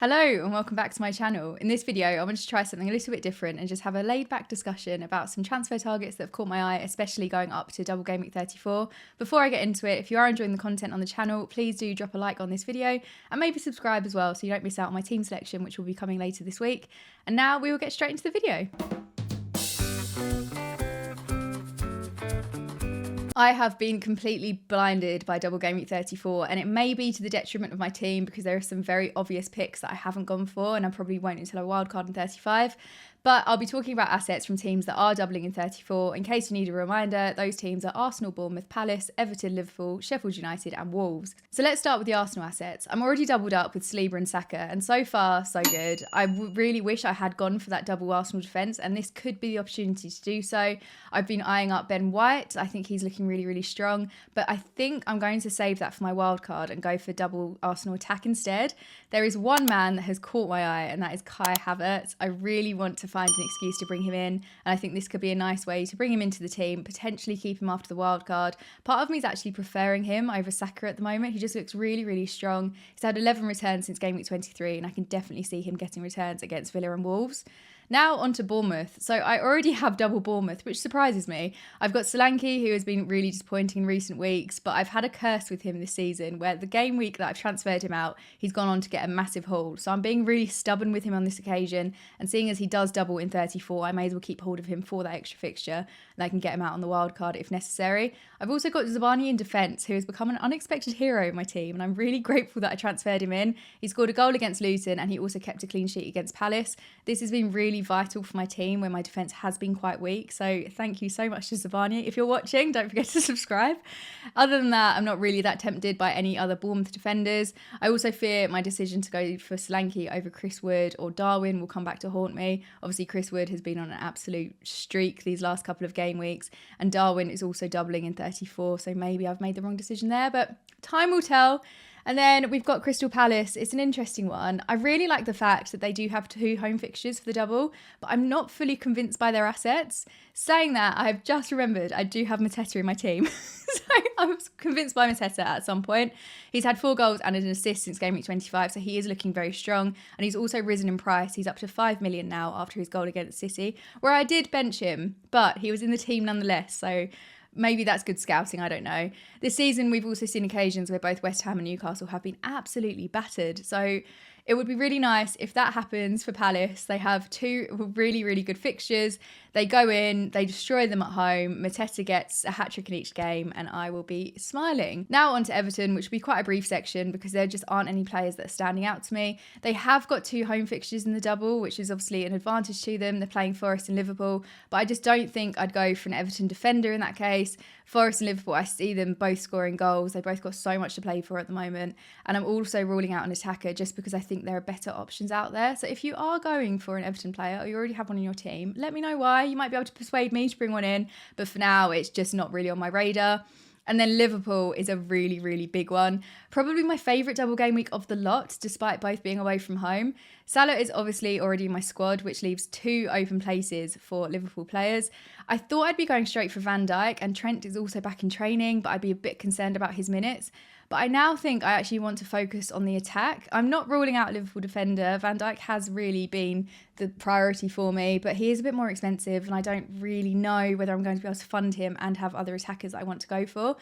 Hello and welcome back to my channel. In this video, I wanted to try something a little bit different and just have a laid back discussion about some transfer targets that have caught my eye, especially going up to double game week 34. Before I get into it, if you are enjoying the content on the channel, please do drop a like on this video and maybe subscribe as well so you don't miss out on my team selection, which will be coming later this week. And now we will get straight into the video. I have been completely blinded by double game week 34, and it may be to the detriment of my team because there are some very obvious picks that I haven't gone for, and I probably won't until I wildcard in 35. But I'll be talking about assets from teams that are doubling in 34. In case you need a reminder, those teams are Arsenal, Bournemouth, Palace, Everton, Liverpool, Sheffield United and Wolves. So let's start with the Arsenal assets. I'm already doubled up with Saliba and Saka, and so far, so good. I really wish I had gone for that double Arsenal defence, and this could be the opportunity to do so. I've been eyeing up Ben White. I think he's looking really strong, but I think I'm going to save that for my wild card and go for double Arsenal attack instead. There is one man that has caught my eye, and that is Kai Havertz. I really want to find an excuse to bring him in, and I think this could be a nice way to bring him into the team, potentially keep him after the wild card. Part of me is actually preferring him over Saka at the moment. He just looks really strong. He's had 11 returns since game week 23, and I can definitely see him getting returns against Villa and Wolves. Now on to Bournemouth. So I already have double Bournemouth, which surprises me. I've got Solanke, who has been really disappointing in recent weeks, but I've had a curse with him this season where the game week that I've transferred him out, he's gone on to get a massive haul. So I'm being really stubborn with him on this occasion, and seeing as he does double in 34, I may as well keep hold of him for that extra fixture, and I can get him out on the wild card if necessary. I've also got Zabani in defence, who has become an unexpected hero in my team, and I'm really grateful that I transferred him in. He scored a goal against Luton, and he also kept a clean sheet against Palace. This has been really vital for my team where my defence has been quite weak, so thank you so much to Zabani. If you're watching, don't forget to subscribe. Other than that, I'm not really that tempted by any other Bournemouth defenders. I also fear my decision to go for Solanke over Chris Wood or Darwin will come back to haunt me. Obviously Chris Wood has been on an absolute streak these last couple of game weeks, and Darwin is also doubling in 34, so maybe I've made the wrong decision there, but time will tell. And then we've got Crystal Palace. It's an interesting one. I really like the fact that they do have 2 home fixtures for the double, but I'm not fully convinced by their assets. Saying that, I've just remembered I do have Mateta in my team. So I was convinced by Mateta at some point. He's had 4 goals and an assist since game week 25, so he is looking very strong. And he's also risen in price. He's up to 5 million now after his goal against City, where I did bench him, but he was in the team nonetheless. So maybe that's good scouting, I don't know. This season, we've also seen occasions where both West Ham and Newcastle have been absolutely battered. So it would be really nice if that happens for Palace. They have 2 really good fixtures. They go in, they destroy them at home. Mateta gets a hat-trick in each game, and I will be smiling. Now on to Everton, which will be quite a brief section because there just aren't any players that are standing out to me. They have got 2 home fixtures in the double, which is obviously an advantage to them. They're playing Forest and Liverpool, but I just don't think I'd go for an Everton defender in that case. Forest and Liverpool, I see them both scoring goals. They both got so much to play for at the moment. And I'm also ruling out an attacker just because I think there are better options out there. So if you are going for an Everton player or you already have one in your team, let me know why. You might be able to persuade me to bring one in. But for now, it's just not really on my radar. And then Liverpool is a really big one. Probably my favourite double game week of the lot, despite both being away from home. Salah is obviously already in my squad, which leaves 2 open places for Liverpool players. I thought I'd be going straight for Van Dijk, and Trent is also back in training, but I'd be a bit concerned about his minutes. But I now think I actually want to focus on the attack. I'm not ruling out a Liverpool defender. Van Dijk has really been the priority for me, but he is a bit more expensive, and I don't really know whether I'm going to be able to fund him and have other attackers that I want to go for.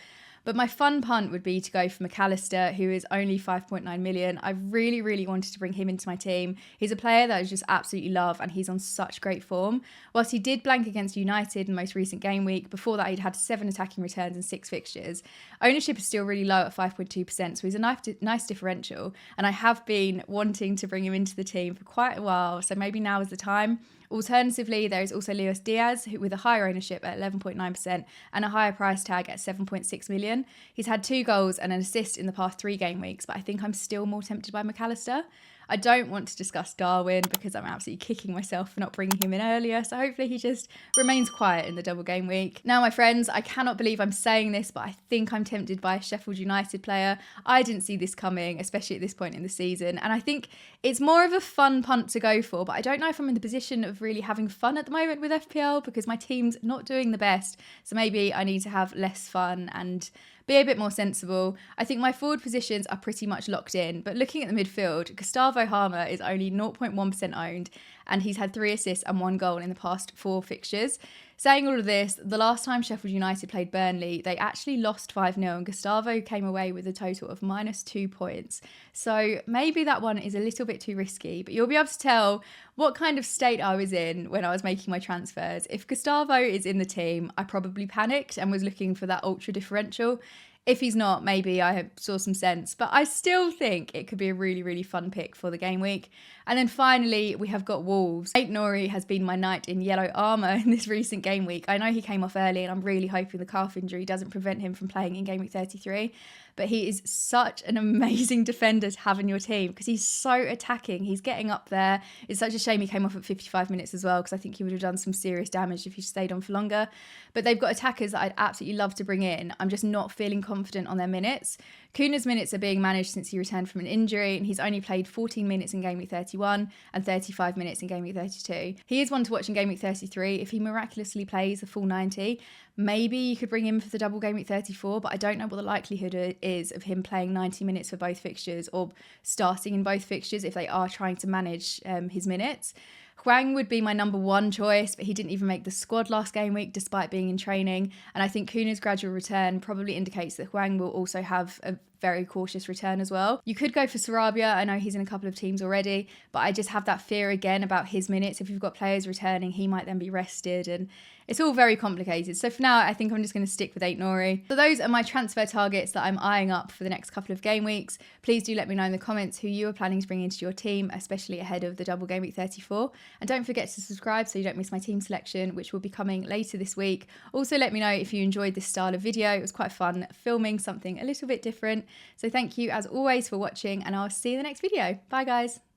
But my fun punt would be to go for McAllister, who is only 5.9 million. I really wanted to bring him into my team. He's a player that I just absolutely love, and he's on such great form. Whilst he did blank against United in the most recent game week, before that he'd had 7 attacking returns and 6 fixtures. Ownership is still really low at 5.2%, so he's a nice differential. And I have been wanting to bring him into the team for quite a while, so maybe now is the time. Alternatively, there is also Luis Diaz with a higher ownership at 11.9% and a higher price tag at 7.6 million. He's had 2 goals and an assist in the past 3 game weeks, but I think I'm still more tempted by McAllister. I don't want to discuss Darwin because I'm absolutely kicking myself for not bringing him in earlier, so hopefully he just remains quiet in the double game week. Now, my friends, I cannot believe I'm saying this, but I think I'm tempted by a Sheffield United player. I didn't see this coming, especially at this point in the season, and I think it's more of a fun punt to go for, but I don't know if I'm in the position of really having fun at the moment with FPL because my team's not doing the best, so maybe I need to have less fun and be a bit more sensible. I think my forward positions are pretty much locked in, but looking at the midfield, Gustavo Harmer is only 0.1% owned, and he's had 3 assists and 1 goal in the past 4 fixtures. Saying all of this, the last time Sheffield United played Burnley, they actually lost 5-0 and Gustavo came away with a total of -2 points. So maybe that one is a little bit too risky, but you'll be able to tell what kind of state I was in when I was making my transfers. If Gustavo is in the team, I probably panicked and was looking for that ultra differential. If he's not, maybe I saw some sense, but I still think it could be a really, really fun pick for the game week. And then finally, we have got Wolves. Aït-Nouri has been my knight in yellow armour in this recent game week. I know he came off early and I'm really hoping the calf injury doesn't prevent him from playing in game week 33. But he is such an amazing defender to have in your team because he's so attacking. He's getting up there. It's such a shame he came off at 55 minutes as well because I think he would have done some serious damage if he stayed on for longer. But they've got attackers that I'd absolutely love to bring in. I'm just not feeling confident on their minutes. Kuna's minutes are being managed since he returned from an injury, and he's only played 14 minutes in game week 31 and 35 minutes in game week 32. He is one to watch in game week 33. If he miraculously plays a full 90, maybe you could bring him for the double game week 34, but I don't know what the likelihood is of him playing 90 minutes for both fixtures or starting in both fixtures if they are trying to manage his minutes. Hwang would be my number 1 choice, but he didn't even make the squad last game week despite being in training. And I think Kuna's gradual return probably indicates that Hwang will also have a very cautious return as well. You could go for Sarabia. I know he's in a couple of teams already, but I just have that fear again about his minutes. If you've got players returning, he might then be rested, and it's all very complicated. So for now, I think I'm just going to stick with Aït-Nouri. So those are my transfer targets that I'm eyeing up for the next couple of game weeks. Please do let me know in the comments who you are planning to bring into your team, especially ahead of the double game week 34. And don't forget to subscribe so you don't miss my team selection, which will be coming later this week. Also, let me know if you enjoyed this style of video. It was quite fun filming something a little bit different. So thank you as always for watching, and I'll see you in the next video. Bye guys.